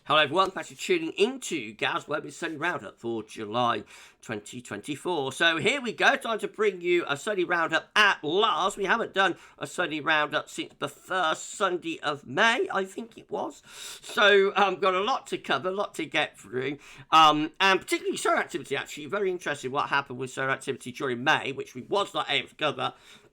Hello everyone, thanks for tuning into GavsWeatherVids Sunny Roundup for July 2024. So here we go, time to bring you a Sunny Roundup at last. We haven't done a Sunny Roundup since the first Sunday of May, I think it was. So got a lot to cover, a lot to get through. And particularly solar activity, actually. Very interesting what happened with solar activity during May, which we was not able to cover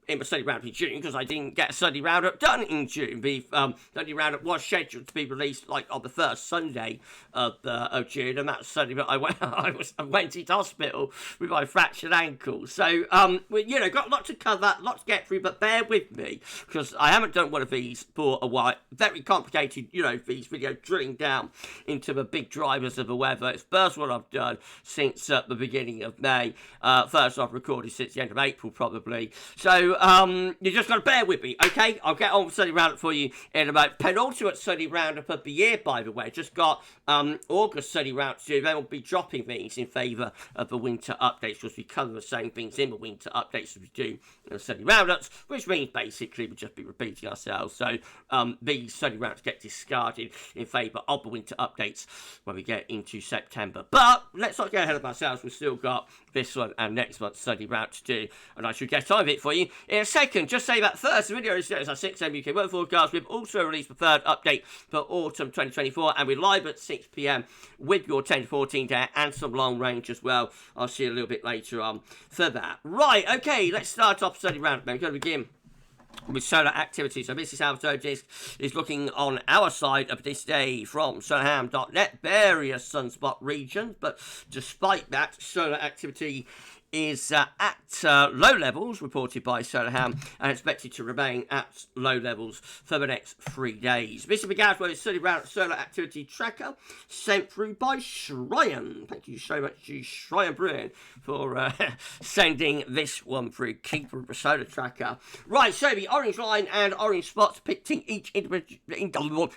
in my Sunny Roundup in June, because I didn't get a Sunny Roundup done in June. The Sunny Roundup was scheduled to be released like on the first Sunday of June, and that Sunday I went into hospital with my fractured ankle. So we, got a lot to cover, a lot to get through, but bear with me because I haven't done one of these for a while. Very complicated, these videos drilling down into the big drivers of the weather. It's the first one I've done since the beginning of May. First I've recorded since the end of April, probably. So you just got to bear with me, okay? I'll get on with Sunny Roundup for you in about penultimate Sunny Roundup of the year, by the way. Just got August Sunny Roundup to do. Then we'll be dropping these in favour of the winter updates, because we cover the same things in the winter updates as we do in the Sunny Roundups, which means basically we'll just be repeating ourselves. So these Sunny Roundups get discarded in favour of the winter updates when we get into September. But let's not get ahead of ourselves. We've still got this one and next month's Sunny Roundup to do, and I should get on with it for you in a second. Just say that first, the video is our 6 AM UK weather forecast. We've also released the third update for autumn 2024, and we're live at 6 PM with your 10 to 14 day and some long range as well. I'll see you a little bit later on for that. Right, okay, let's start off Sunny Roundup. We're going to begin with solar activity. So this is how the disc is looking on our side of this day from solarham.net. Various sunspot regions, but despite that, solar activity is at low levels reported by Solarham, and expected to remain at low levels for the next 3 days. This is the GavsWeatherVids Sunny Roundup Solar Activity Tracker sent through by Shryan. Thank you so much to Shryan Brewing for sending this one through. Keeper of the solar tracker. Right, so the orange line and orange spots depicting each individual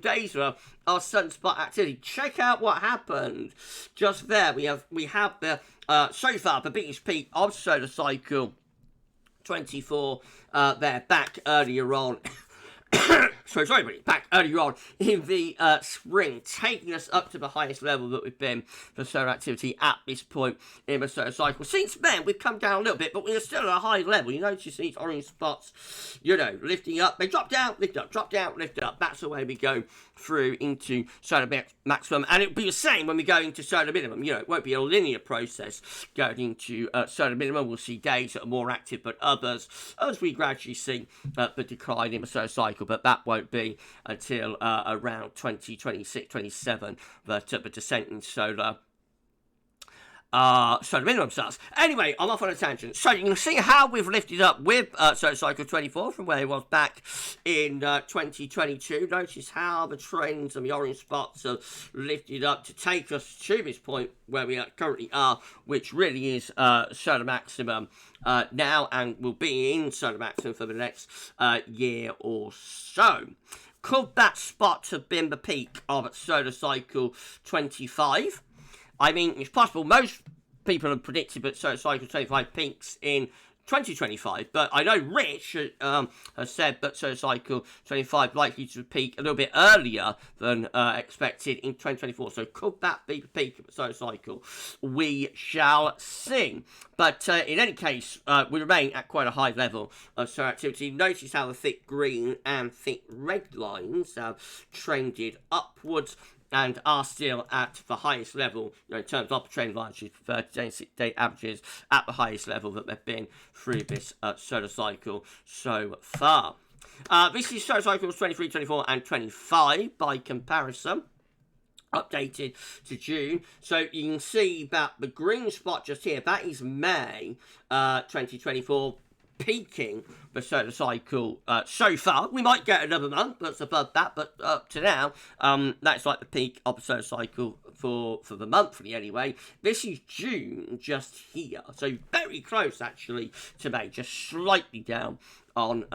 days of our sunspot activity. Check out what happened just there. We have the so far the biggest peak of solar cycle 24 there back earlier on. Back earlier on in the spring, taking us up to the highest level that we've been for solar activity at this point in the solar cycle. Since then, we've come down a little bit, but we're still at a high level. You notice these orange spots, lifting up. They drop down, lift up, drop down, lift up. That's the way we go through into solar maximum, and it'll be the same when we go into solar minimum. It won't be a linear process going into solar minimum. We'll see days that are more active than others as we gradually see the decline in the solar cycle, but that won't be until around 2026, 27 that the descent in solar minimum starts. Anyway, I'm off on a tangent. So you can see how we've lifted up with solar cycle 24 from where it was back in 2022. Notice how the trends and the orange spots have lifted up to take us to this point where we currently are, which really is solar maximum now, and will be in solar maximum for the next year or so. Could that spot have been the peak of solar cycle 25? I mean, it's possible. Most people have predicted that solar cycle 25 peaks in 2025, but I know Rich has said that solar cycle 25 likely to peak a little bit earlier than expected in 2024. So could that be the peak of the solar cycle? We shall see. But in any case, we remain at quite a high level of solar activity. Notice how the thick green and thick red lines have trended upwards and are still at the highest level, in terms of trend lines, 30-day averages at the highest level that they've been through this solar cycle so far. This is solar cycles 23, 24 and 25 by comparison, updated to June. So you can see that the green spot just here, that is May 2024, peaking the solar cycle so far. We might get another month that's above that, but up to now, that's like the peak of the solar cycle for the monthly anyway. This is June just here, so very close actually to May, just slightly down on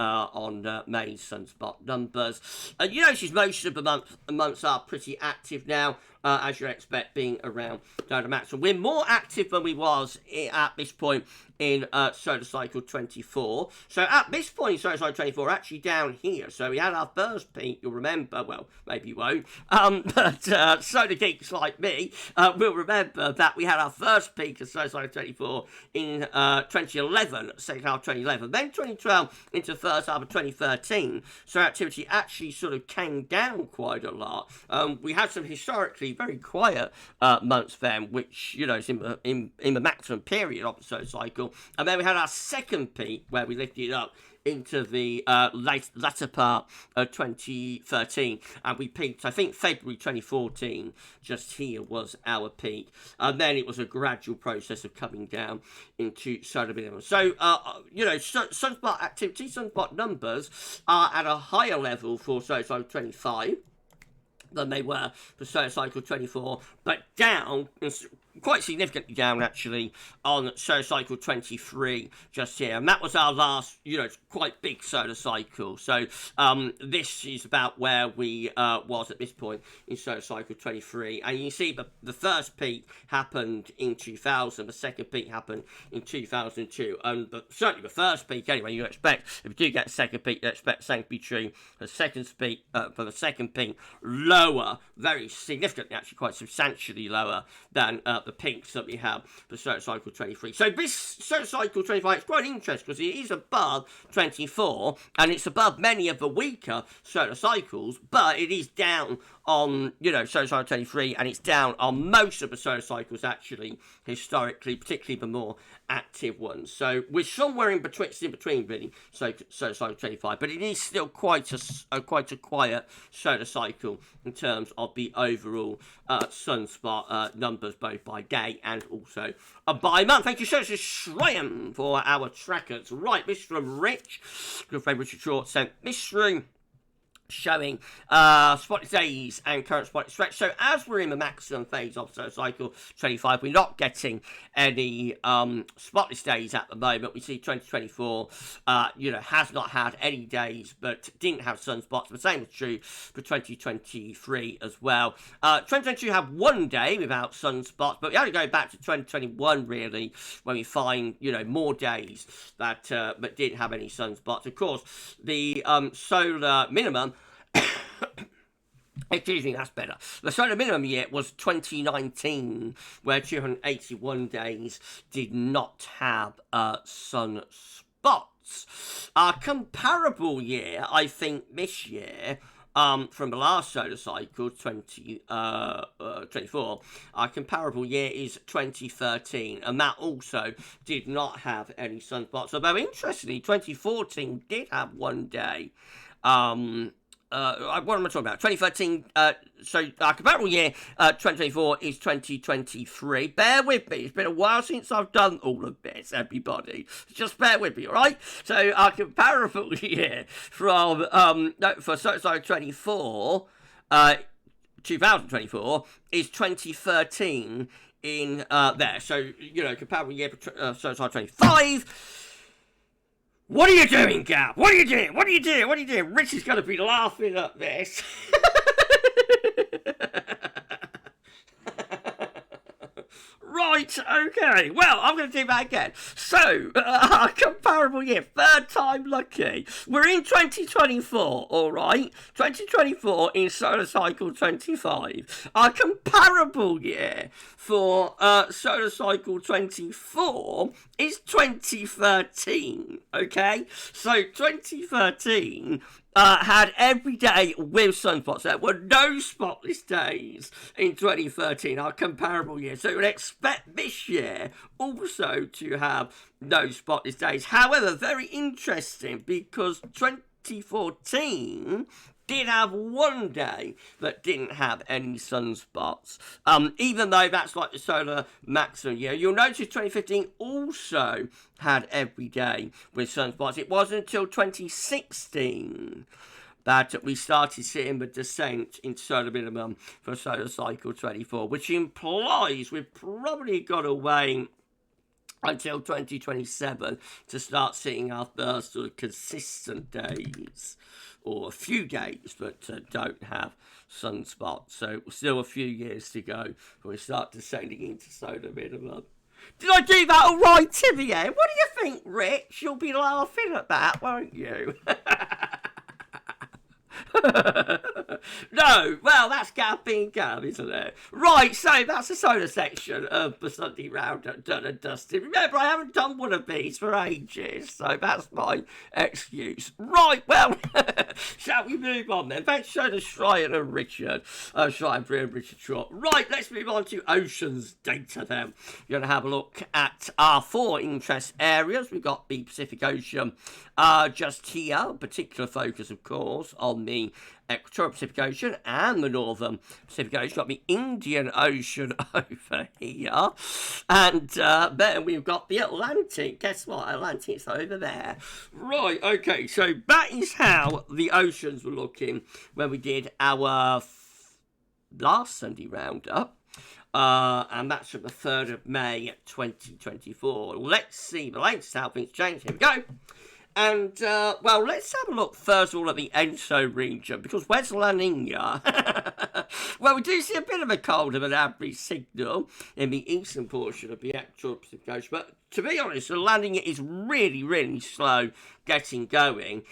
May's sunspot numbers. You notice most of the months are pretty active now. as you'd expect, being around the maximum. We're more active than we was at this point in solar cycle 24. So at this point in solar cycle 24, actually down here. So we had our first peak, you'll remember, well, maybe you won't, but solar geeks like me will remember that we had our first peak of solar cycle 24 in 2011, second half of 2011. Then 2012 into the first half of 2013. So activity actually sort of came down quite a lot. We had some historically very quiet months then, which, you know, is in the maximum period of the solar cycle. And then we had our second peak where we lifted up into the latter part of 2013, and we peaked, I think, February 2014. Just here was our peak, and then it was a gradual process of coming down into solar minimum. So, you know, sunspot activity, sunspot numbers are at a higher level for solar cycle 25 than they were for solar cycle 24, but down, quite significantly down actually, on solar cycle 23 just here. And that was our last, you know, quite big solar cycle. So this is about where we was at this point in solar cycle 23. And you can see the first peak happened in 2000, the second peak happened in 2002. And certainly the first peak, anyway, you expect, if you do get a second peak, you expect the same to be true for the second peak, lower, very significantly, actually quite substantially lower than the peaks that we have for solar cycle 23. So this solar cycle 25 is quite interesting because it is above 24 and it's above many of the weaker solar cycles, but it is down on, you know, solar cycle 23, and it's down on most of the solar cycles actually historically, particularly the more active ones. So we're somewhere in between really, so solar cycle 25, but it is still quite a quiet solar cycle in terms of the overall sunspot numbers, both by day and also by month. Thank you so much to Shryan for our trackers. Right, this from Rich, good friend Richard Short sent this through, showing spotted days and current spotted stretch. So as we're in the maximum phase of solar cycle 25, we're not getting any spotless days at the moment. We see 2024, you know, has not had any days, but didn't have sunspots. The same is true for 2023 as well. 2022 had one day without sunspots, but we only go back to 2021 really, when we find, you know, more days that but didn't have any sunspots. Of course, the solar minimum excuse me, that's better. The solar minimum year was 2019, where 281 days did not have sunspots. Our comparable year, I think, this year, from the last solar cycle, 2024, our comparable year is 2013, and that also did not have any sunspots. Although, interestingly, 2014 did have one day. What am I talking about? 2013, so our comparable year, 2024 is 2023. Bear with me. It's been a while since I've done all of this, everybody. Just bear with me, all right? So our comparable year from, for solar cycle 24, 2024 is 2013 in there. So, you know, comparable year for solar cycle 25. What are you doing, Gav? What are you doing? What are you doing? What are you doing? Rich is going to be laughing at this. Right, okay. Well, I'm going to do that again. So, our comparable year, third time lucky. We're in 2024, all right? 2024 in solar cycle 25. Our comparable year for solar cycle 24 is 2013, okay? So, 2013... had every day with sunspots. There were no spotless days in 2013, our comparable year. So we'd expect this year also to have no spotless days. However, very interesting, because 2014 did have one day that didn't have any sunspots. Even though that's like the solar maximum year, you'll notice 2015 also had every day with sunspots. It wasn't until 2016 that we started seeing the descent in solar minimum for solar cycle 24, which implies we've probably got away until 2027 to start seeing our first sort of consistent days, or a few days that don't have sunspot. So still a few years to go before we start descending into solar minimum. Did I do that all right, Timmy? What do you think, Rich? You'll be laughing at that, won't you? No, well, that's Gav being Gav, isn't it? Right, so that's the solar section of the Sunday Roundup done and dusted. Remember, I haven't done one of these for ages, so that's my excuse. Right, well, shall we move on then? Thanks to Shryan and Richard. Shryan, Brie and Richard Short. Right, let's move on to oceans data then. You're going to have a look at our 4 interest areas. We've got the Pacific Ocean just here, particular focus, of course, on the Equatorial Pacific Ocean and the Northern Pacific Ocean. Got the Indian Ocean over here, and then we've got the Atlantic. Guess what? Atlantic's over there. Right, okay, so that is how the oceans were looking when we did our last Sunday Roundup. And that's from the 3rd of May 2024. Let's see the latest how things change. Here we go. And, well, let's have a look first of all at the ENSO region, because where's La Niña? Well, we do see a bit of a colder than average signal in the eastern portion of the actual Pacific Ocean, but to be honest, the La Niña is really, really slow getting going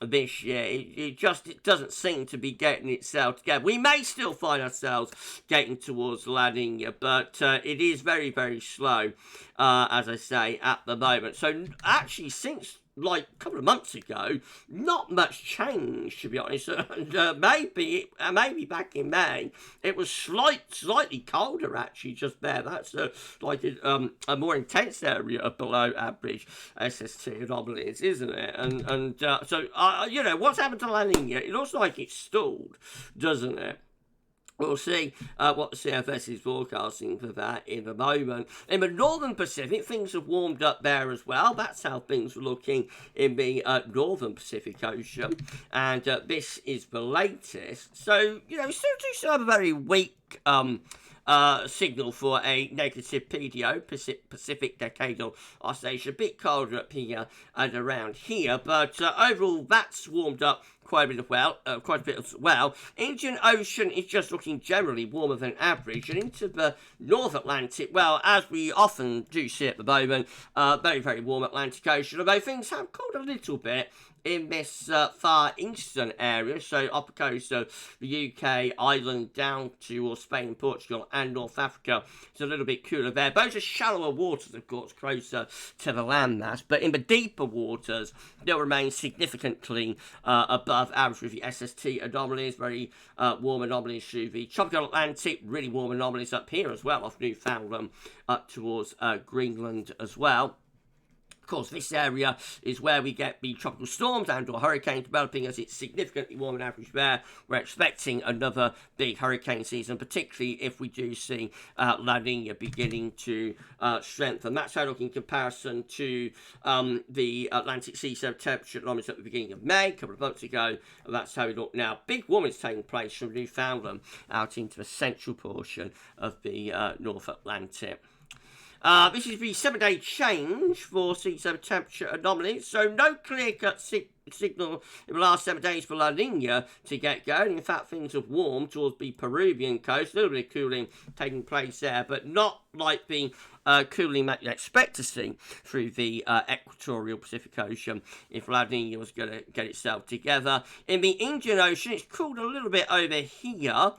this year. It doesn't seem to be getting itself together. We may still find ourselves getting towards La Niña, but it is very, very slow, as I say, at the moment. So actually, since like a couple of months ago, not much change, to be honest. And maybe back in May, it was slightly colder actually just there. That's like a more intense area of below average SST anomalies, isn't it? And so you know, what's happened to La Niña? It looks like it's stalled, doesn't it? We'll see what the CFS is forecasting for that in a moment. In the Northern Pacific, things have warmed up there as well. That's how things are looking in the Northern Pacific Ocean. And this is the latest. So, you know, we still have a very weak signal for a negative PDO, Pacific Decadal Oscillation. A bit colder up here and around here. But overall, that's warmed up quite a bit as well. Indian Ocean is just looking generally warmer than average, and into the North Atlantic, well, as we often do see at the moment, very, very warm Atlantic Ocean, although things have cooled a little bit in this far eastern area, so up the coast of the UK, Ireland, down to Spain, Portugal, and North Africa. It's a little bit cooler there. Those are shallower waters, of course, closer to the landmass, but in the deeper waters, they'll remain significantly above average with the SST anomalies, very warm anomalies through the tropical Atlantic, really warm anomalies up here as well, off Newfoundland, up towards Greenland as well. Of course, this area is where we get the tropical storms and or hurricanes developing, as it's significantly warmer than average there. We're expecting another big hurricane season, particularly if we do see La Niña beginning to strengthen. That's how, looking in comparison to the Atlantic sea surface temperature anomalies at the beginning of May, a couple of months ago. That's how we look now. Big warming is taking place from Newfoundland out into the central portion of the North Atlantic. This is the 7-day change for sea surface temperature anomalies, so no clear-cut signal in the last 7 days for La Niña to get going. In fact, things have warmed towards the Peruvian coast, a little bit of cooling taking place there, but not like the cooling that you expect to see through the equatorial Pacific Ocean if La Niña was going to get itself together. In the Indian Ocean, it's cooled a little bit over here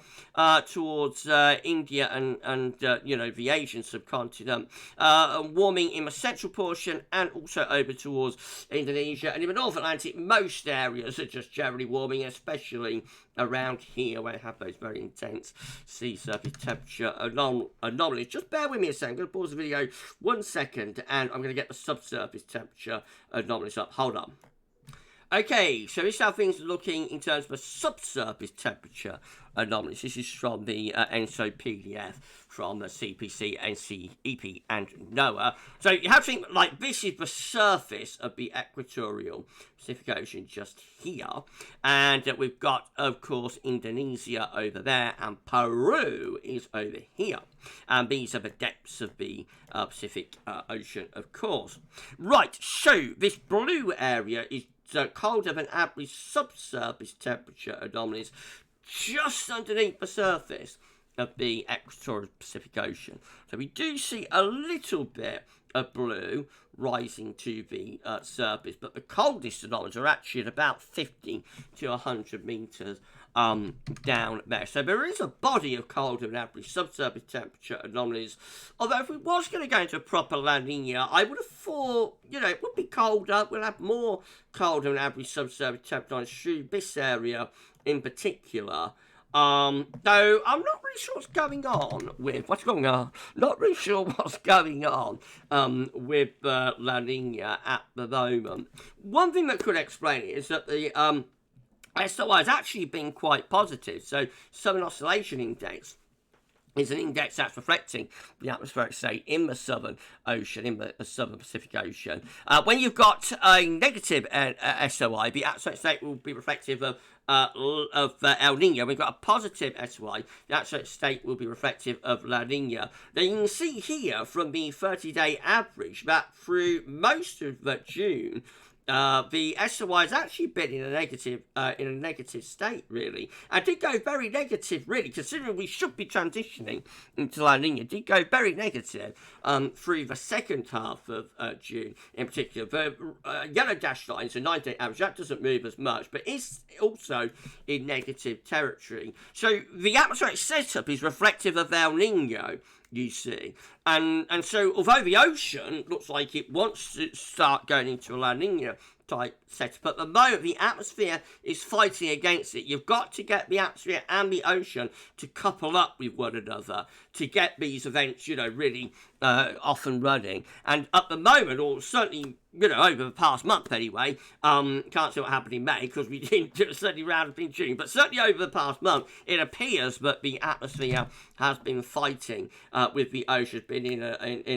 towards India and you know, the Asian subcontinent, warming in the central portion and also over towards Indonesia. And in the North Atlantic, most areas are just generally warming, especially around here where I have those very intense sea surface temperature anomalies. Just bear with me a second. I'm going to pause the video 1 second and I'm going to get the subsurface temperature anomalies up. Hold on. Okay, so this is how things are looking in terms of the subsurface temperature anomalies. This is from the ENSO PDF from the CPC, NCEP, and NOAA. So you have to think, like, this is the surface of the equatorial Pacific Ocean just here. And we've got, of course, Indonesia over there, and Peru is over here. And these are the depths of the Pacific Ocean, of course. Right, so this blue area is colder than average subsurface temperature anomalies just underneath the surface of the equatorial Pacific Ocean. So we do see a little bit of blue rising to the surface, but the coldest anomalies are actually at about 50 to 100 meters down there. So there is a body of colder than average subsurface temperature anomalies. Although if we was going to go into a proper La Niña, I would have thought, it would be colder. We'll have more colder than average subsurface temperature through this area in particular. Though I'm not really sure what's going on with Not really sure what's going on with La Niña at the moment. One thing that could explain it is that the SOI has actually been quite positive. So Southern Oscillation Index is an index that's reflecting the atmospheric state in the Southern Ocean, in the Southern Pacific Ocean. When you've got a negative SOI, the atmospheric state will be reflective of El Nino. We've got a positive SOI. The atmospheric state will be reflective of La Nina. Now you can see here from the 30-day average that through most of June, the SOI has actually been in a negative state, really. And did go very negative, really, considering we should be transitioning into La Nina. Did go very negative through the second half of June, in particular. The yellow dashed line, so 9-day average, that doesn't move as much, but is also in negative territory. So the atmospheric setup is reflective of El Nino, you see. And so, although the ocean looks like it wants to start going into a La Nina type setup, at the moment the atmosphere is fighting against it. You've got to get the atmosphere and the ocean to couple up with one another to get these events, really off and running. And at the moment, or certainly, over the past month anyway, can't see what happened in May because we didn't do a study round in June, but certainly over the past month, it appears that the atmosphere has been fighting with the ocean, has been in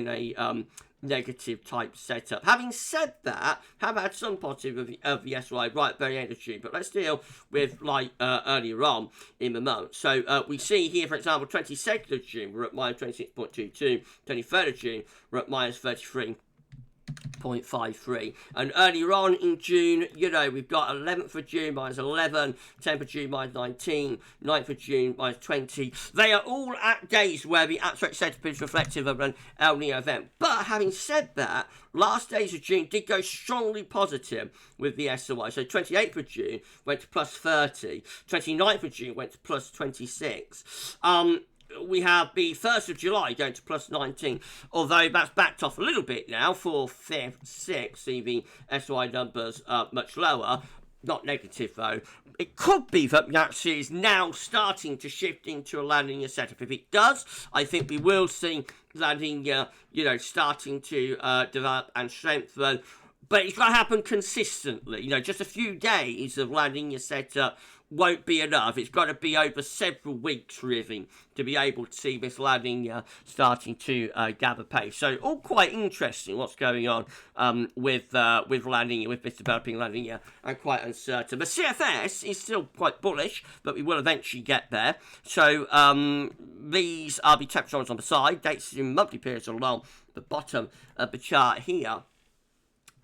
a negative type setup. Having said that, have had some positive of the SOI right at the very end of June, but let's deal with earlier on in the month. So we see here, for example, 22nd of June, we're at minus 26.22, 23rd of June, we're at minus 33.53. And earlier on in June, we've got 11th of June minus 11, 10th of June minus 19, 9th of June minus 20. They are all at days where the atmospheric setup is reflective of an El Nino event. But having said that, last days of June did go strongly positive with the SOI. So 28th of June went to plus 30, 29th of June went to plus 26. We have the 1st of July going to plus 19, although that's backed off a little bit now for 5th, 6th. See the SOI numbers much lower. Not negative, though. It could be that actually is now starting to shift into a La Nina setup. If it does, I think we will see La Nina, starting to develop and strengthen. But it's got to happen consistently. Just a few days of La Nina setup won't be enough. It's got to be over several weeks, really, to be able to see this La Nina starting to gather pace. So, all quite interesting what's going on with La Nina, with this developing La Nina, and quite uncertain. The CFS is still quite bullish, but we will eventually get there. So, these are the temperatures on the side, dates in monthly periods along the bottom of the chart here.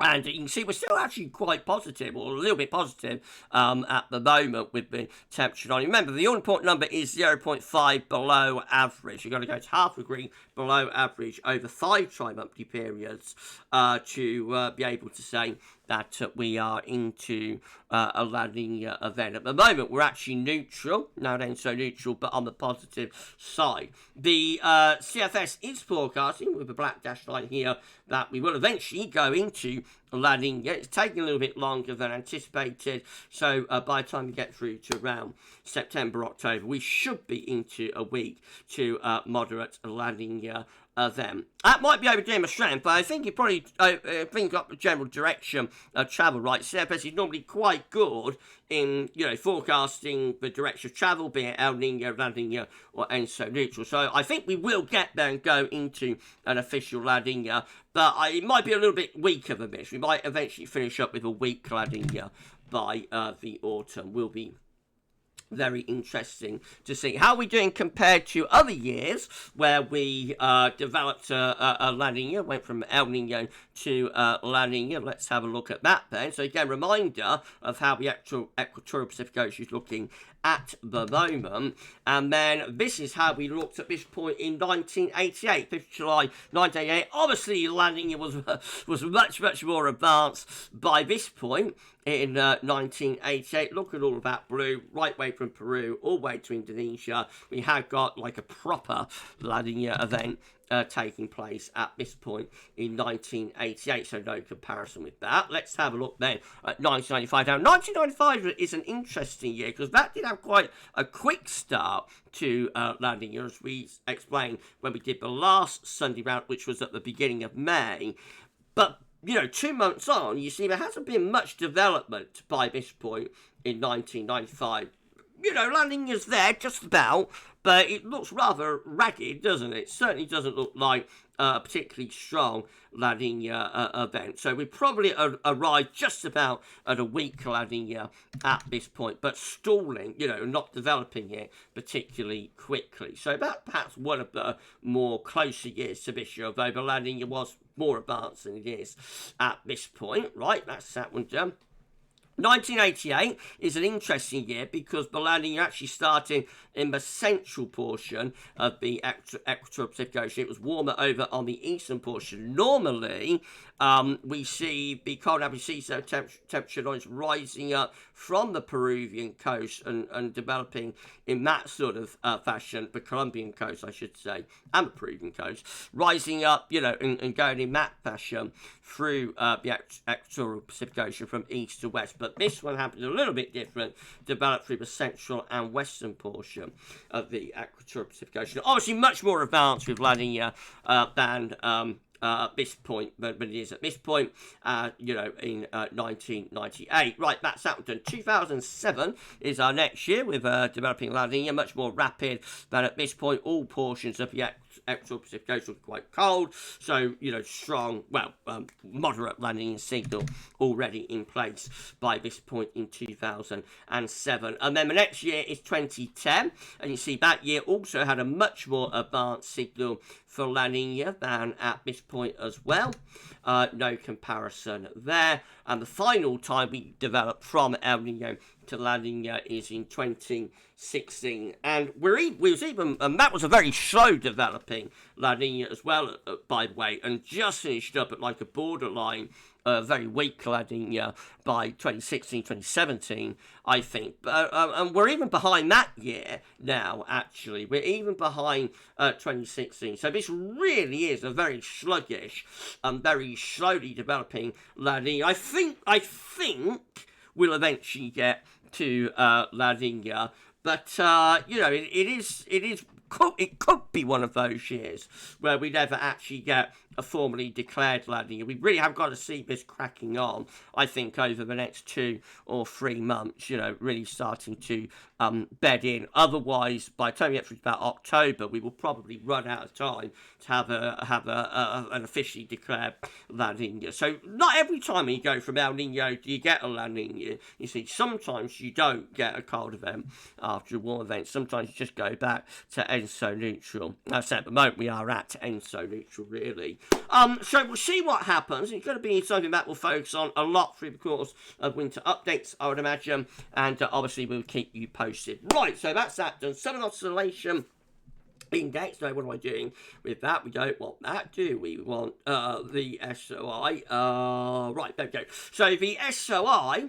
And you can see we're still actually quite positive, or a little bit positive, at the moment with the temperature on. Remember, the all-important number is 0.5 below average. You've got to go to half a degree below average over 5 tri-monthly periods to be able to say that we are into a La Nina event. At the moment, we're actually neutral, now then so neutral, but on the positive side. The CFS is forecasting, with the black dashed line here, that we will eventually go into La Nina. It's taking a little bit longer than anticipated, so by the time we get through to around September, October, we should be into a weak to moderate La Nina event. That might be overdoing my strength, but I think you probably got the general direction of travel right. CFS is normally quite good in forecasting the direction of travel, be it El Nino, La Nina, or ENSO neutral. So I think we will get there and go into an official La Nina, but it might be a little bit weaker than this. We might eventually finish up with a weak La Nina by the autumn. Will be very interesting to see. How are we doing compared to other years where we developed a La Nina, went from El Nino to La Nina. Let's have a look at that then. So again, reminder of how the actual equatorial Pacific Ocean is looking at the moment. And then this is how we looked at this point in 1988, 5th July 1988. Obviously, La Nina was much more advanced by this point in 1988. Look at all of that blue, right way from Peru, all the way to Indonesia. We had got like a proper La Nina event taking place at this point in 1988, so no comparison with that. Let's have a look then at 1995. Now, 1995 is an interesting year because that did have quite a quick start to La Nina, as we explained when we did the last Sunday round, which was at the beginning of May. But, you know, 2 months on, you see there hasn't been much development by this point in 1995. You know, La Nina's there, just about, but it looks rather ragged, doesn't it? It certainly doesn't look like a particularly strong La Nina event. So we probably arrived just about at a weak La Nina at this point, but stalling, you know, not developing it particularly quickly. So that perhaps one of the more closer years to this year, although the La Nina was more advanced than it is at this point. Right, that's that one done. 1988 is an interesting year because the La Nina actually starting in the central portion of the equatorial Pacific Ocean. It was warmer over on the eastern portion. Normally, we see the cold average sea surface temperature lines rising up from the Peruvian coast and developing in that sort of fashion, the Colombian coast, I should say, and the Peruvian coast, rising up, you know, and going in that fashion through the equatorial Pacific Ocean from east to west. But this one happened a little bit different, developed through the central and western portion of the equatorial Pacific Ocean. Obviously, much more advanced with La Nina than at this point, but it is at this point, you know, in 1998. Right, that's that one done. 2007 is our next year with developing La Nina, much more rapid than at this point. All portions of the equatorial Pacific Ocean are quite cold, so, you know, strong, well, moderate La Nina signal already in place by this point in 2007. And then the next year is 2010, and you see that year also had a much more advanced signal for La Nina than at this point as well. No comparison there. And the final time we developed from El Nino to La Nina is in 2016. And and that was a very slow developing La Nina as well, by the way, and just finished up at like a borderline very weak La Nina by 2016, 2017, I think. And we're even behind that year now, actually. We're even behind 2016. So this really is a very sluggish and very slowly developing La Nina. I think we'll eventually get to La Nina. But, you know, it could be one of those years where we never actually get a formally declared La Nina. We really have got to see this cracking on, I think, over the next 2 or 3 months, you know, really starting to bed in. Otherwise, by the time we get through about October, we will probably run out of time to have an officially declared La Nina. So not every time you go from El Nino do you get a La Nina. You see, sometimes you don't get a cold event after a warm event. Sometimes you just go back to ENSO neutral. So at the moment we are at ENSO neutral, really. So we'll see what happens. It's going to be something that we'll focus on a lot through the course of winter updates, I would imagine, and obviously we'll keep you posted. Right, so that's that done. Southern Oscillation Index. Now, what am I doing with that? We don't want that, do we? We want the SOI. Right, there we go. So the SOI.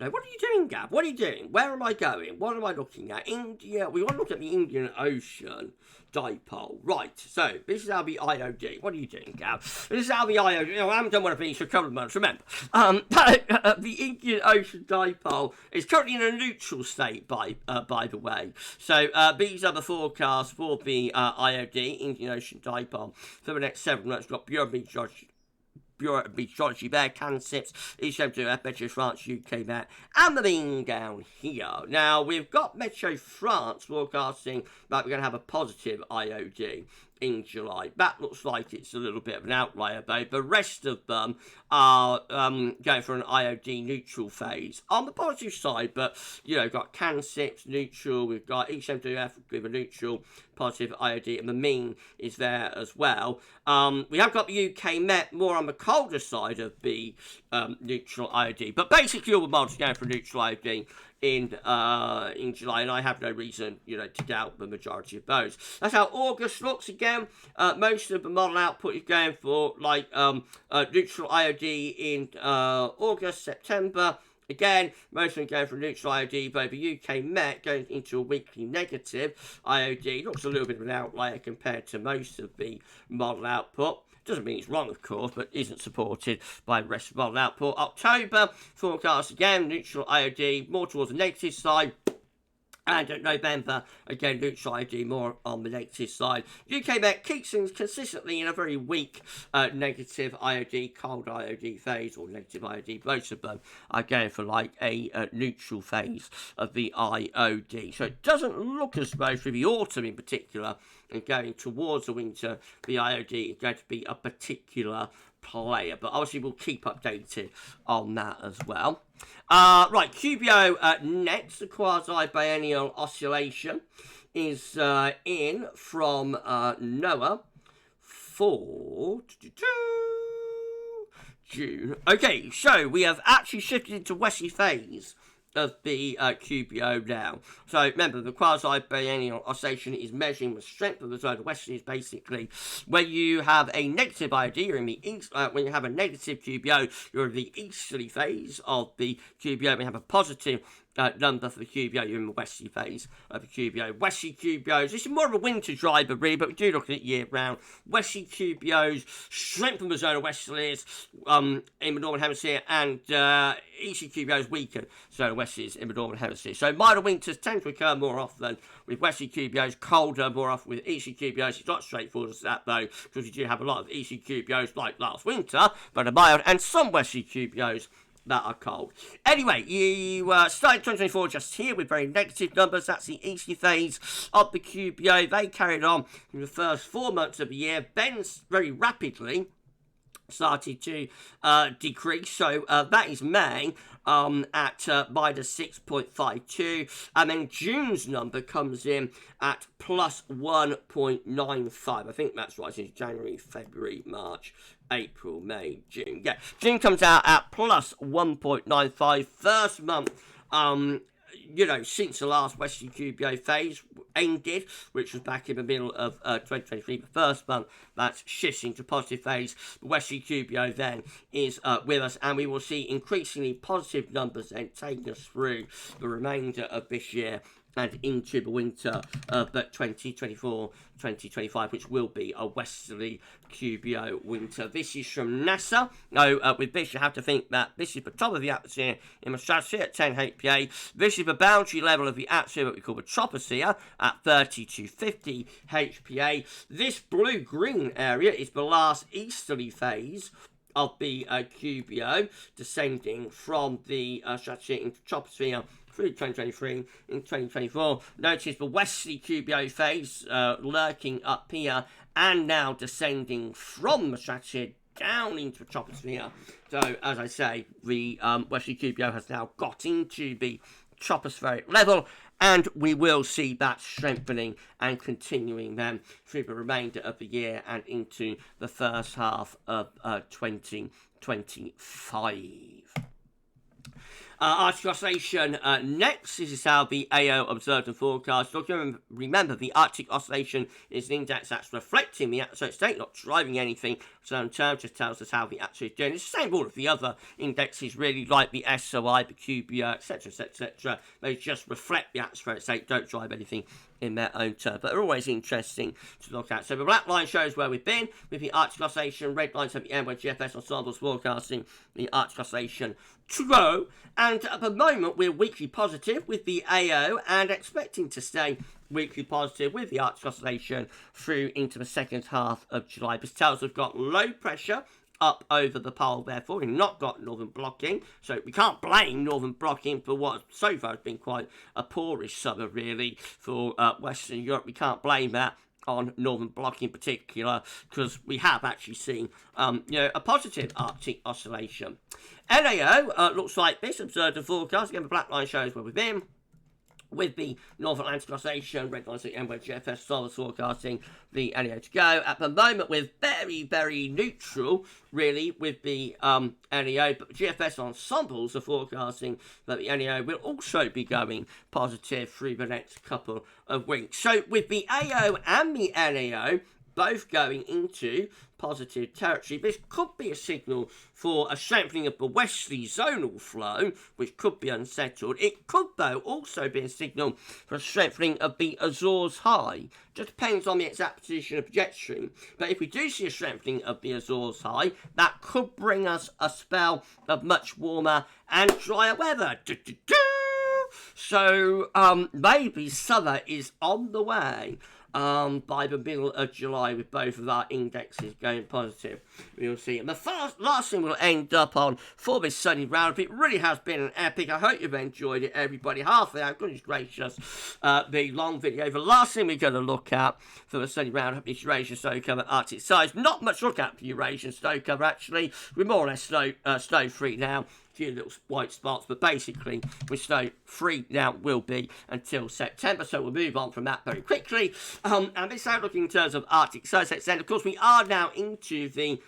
Now, what are you doing, Gav? What are you doing? Where am I going? What am I looking at? India. We want to look at the Indian Ocean dipole. Right, so this is our IOD. What are you doing, Gav? This is our IOD. You know, I haven't done one of these for a couple of months, remember. The Indian Ocean dipole is currently in a neutral state, by the way. So these are the forecasts for the IOD, Indian Ocean dipole, for the next 7 months. We've got Bureau of Meteorology there, CanSIPS, ECM2F, Meteo France, UK there, and the being down here. Now, we've got Meteo France forecasting that we're going to have a positive IOD in July. That looks like it's a little bit of an outlier, though. The rest of them are going for an IOD neutral phase on the positive side, but you know, we've got CAN6 neutral, we've got ECM2F with a neutral positive IOD, and the mean is there as well. We have got the UK Met more on the colder side of the neutral IOD, but basically all the models are going for neutral IOD in July, and I have no reason, you know, to doubt the majority of those. That's how August looks again. Most of the model output is going for like neutral IOD in August, September. Again, most of them going for neutral IOD, but the UK Met going into a weekly negative IOD. Looks a little bit of an outlier compared to most of the model output. Doesn't mean it's wrong, of course, but isn't supported by the rest of the model output. October, forecast again, neutral IOD, more towards the negative side. And November, again, neutral IOD, more on the negative side. UK Met keeps things consistently in a very weak negative IOD, cold IOD phase, or negative IOD. Most of them are going for like a neutral phase of the IOD. So it doesn't look as though for the autumn in particular, and going towards the winter, the IOD is going to be a particular player, but obviously we'll keep updated on that as well. Right, QBO next, the quasi-biennial oscillation is in from NOAA for June. Okay, so we have actually shifted into westerly phase of the QBO now. So remember, the quasi-biennial oscillation is measuring the strength of the zone. The westerly is basically when you have a negative IOD, you're in the east. When you have a negative QBO, you're in the easterly phase of the QBO. When you have a positive number for the QBO, you're in the westerly phase of the QBO. Westerly QBOs, this is more of a winter driver, really, but we do look at it year round. Westerly QBOs strengthen the zone of westerlies in the northern hemisphere, and easterly QBOs weaken zone of westerlies in the northern hemisphere. So milder winters tend to occur more often with westerly QBOs, colder more often with easterly QBOs. It's not straightforward as that, though, because you do have a lot of easterly QBOs like last winter, but are mild, and some westerly QBOs that are cold. Anyway, you started 2024 just here with very negative numbers. That's the easterly phase of the QBO. They carried on in the first 4 months of the year. Then very rapidly started to decrease. So that is May at minus 6.52, and then June's number comes in at plus 1.95. I think that's right. It's January, February, March, April, May, June. Yeah, June comes out at plus 1.95. First month, you know, since the last westerly QBO phase ended, which was back in the middle of 2023, the first month that's shifting to positive phase. The westerly QBO then is with us, and we will see increasingly positive numbers then taking us through the remainder of this year and into the winter of 2024-2025, which will be a westerly QBO winter. This is from NASA. Now, with this, you have to think that this is the top of the atmosphere in the stratosphere at 10 HPA. This is the boundary level of the atmosphere that we call the troposphere at 30 to 50 HPA. This blue-green area is the last easterly phase of the QBO, descending from the stratosphere into troposphere through 2023 in 2024. Notice the westerly QBO phase lurking up here and now descending from the stratosphere down into the troposphere. So, as I say, the westerly QBO has now got into the tropospheric level, and we will see that strengthening and continuing then through the remainder of the year and into the first half of 2025. Arctic Oscillation next. This is how the AO observed and forecast. Look, remember, the Arctic Oscillation is an index that's reflecting the atmospheric state, not driving anything. So in terms, just tells us how the atmosphere is doing. It's the same with all of the other indexes, really, like the SOI, the QBO, etc., etc. They just reflect the atmospheric state, don't drive anything in their own turn, but they're always interesting to look at. So the black line shows where we've been with the Arctic Oscillation, red lines at the end where GFS ensembles forecasting the Arctic Oscillation to go, and at the moment we're weekly positive with the AO and expecting to stay weekly positive with the Arctic Oscillation through into the second half of July. This tells us we've got low pressure up over the pole, therefore we've not got northern blocking, so we can't blame northern blocking for what so far has been quite a poorish summer really for Western Europe. We can't blame that. on Northern Block in particular, because we have actually seen a positive Arctic oscillation. NAO looks like this. Observed the forecast. Again, the black line shows where we've been. With the North Atlantic Oscillation, red lines and where GFS Solars forecasting the NAO to go. At the moment, we're very, very neutral, really, with the NAO, but GFS ensembles are forecasting that the NAO will also be going positive through the next couple of weeks. So, with the AO and the NAO both going into positive territory, this could be a signal for a strengthening of the westerly zonal flow, which could be unsettled. It could, though, also be a signal for a strengthening of the Azores high. Just depends on the exact position of the jet stream. But if we do see a strengthening of the Azores high, that could bring us a spell of much warmer and drier weather. So maybe summer is on the way. By the middle of July, with both of our indexes going positive. We'll see. And the last thing we'll end up on for this sunny roundup, it really has been an epic. I hope you've enjoyed it, everybody. Half an hour, goodness gracious, the long video. The last thing we're going to look at for the sunny roundup is Eurasian snow cover, Arctic size. Not much to look at for Eurasian snow cover, actually. We're more or less snow free now. Few little white spots, but basically we're snow free now, will be until September, so we'll move on from that very quickly. And this outlook in terms of Arctic size extent, of course we are now into the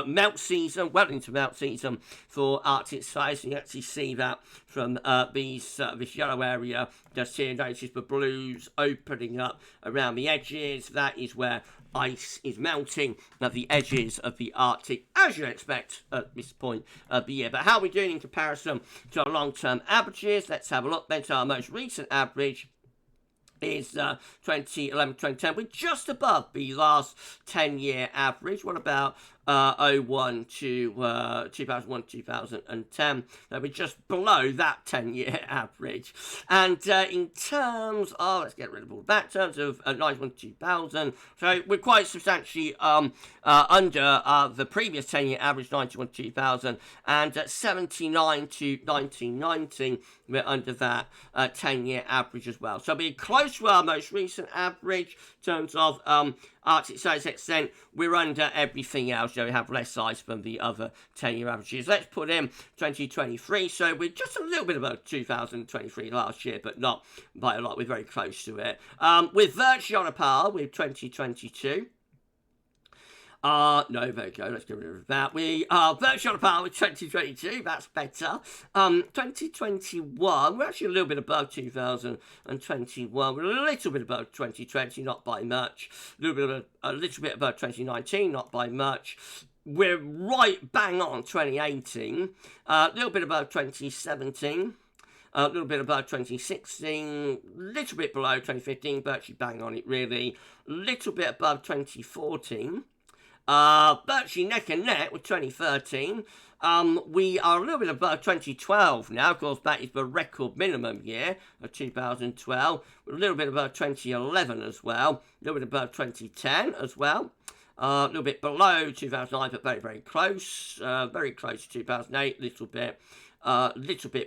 melt season, well into melt season for Arctic size. You actually see that from this yellow area just here. Notice the blues opening up around the edges. That is where ice is melting at the edges of the Arctic, as you expect at this point of the year. But how are we doing in comparison to our long-term averages? Let's have a look then to our most recent average. Is 2011-2010. We're just above the last 10-year average. What about 01 to 2001-2010? We're just below that 10-year average. And in terms of, let's get rid of all that, in terms of 91-2000, so we're quite substantially under the previous 10-year average, 91-2000, and 79 to 1990, we're under that 10-year average as well. So we're close to our most recent average in terms of Arctic size extent. We're under everything else. We have less ice than the other 10-year averages. Let's put in 2023. So we're just a little bit above 2023 last year, but not by a lot. We're very close to it. We're virtually on a par with 2022. No, there we go. Let's get rid of that. We are virtually on a par with 2022. That's better. 2021, we're actually a little bit above 2021. We're a little bit above 2020, not by much. A little bit above 2019, not by much. We're right bang on 2018. A little bit above 2017. A little bit above 2016, little bit below 2015, virtually bang on it really. Little bit above 2014. Virtually neck and neck with 2013. We are a little bit above 2012 now. Of course, that is the record minimum year of 2012. We're a little bit above 2011 as well. A little bit above 2010 as well. A little bit below 2009, but very, very close. Very close to 2008. Little bit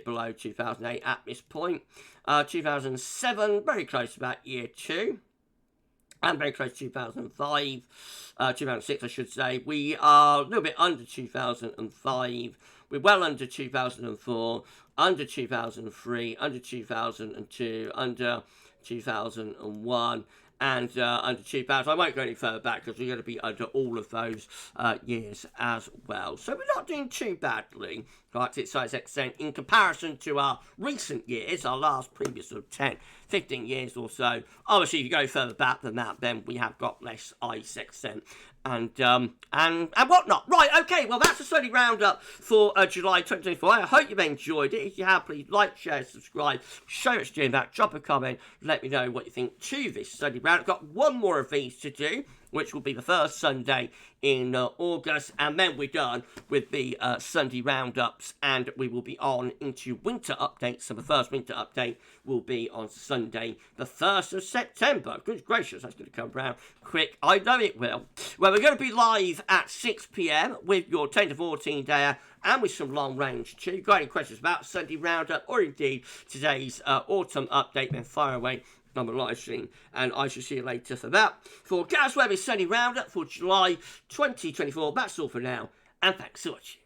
below 2008 at this point. 2007, very close to that year too. And very close to 2005, 2006 I should say. We are a little bit under 2005. We're well under 2004, under 2003, under 2002, under 2001, and under 2000. I won't go any further back because we're going to be under all of those years as well. So we're not doing too badly, Arctic size extent, in comparison to our recent years, our last previous sort of 10, 15 years or so. Obviously, if you go further back than that, then we have got less ice extent and whatnot. Right, okay, well, that's a sunny roundup for July 2024. I hope you've enjoyed it. If you have, please like, share, subscribe, show us doing that, drop a comment, let me know what you think to this sunny roundup. I've got one more of these to do, which will be the first Sunday in August, and then we're done with the Sunday roundups, and we will be on into winter updates. So the first winter update will be on Sunday, the 1st of September. Good gracious, that's going to come round quick. I know it will. Well, we're going to be live at 6 p.m. with your 10 to 14 dayer and with some long range too. Got any questions about Sunday roundup or indeed today's autumn update, then fire away on the live stream, and I shall see you later for that. For GavsWeatherVids Sunny Roundup for July 2024, that's all for now, and thanks for watching.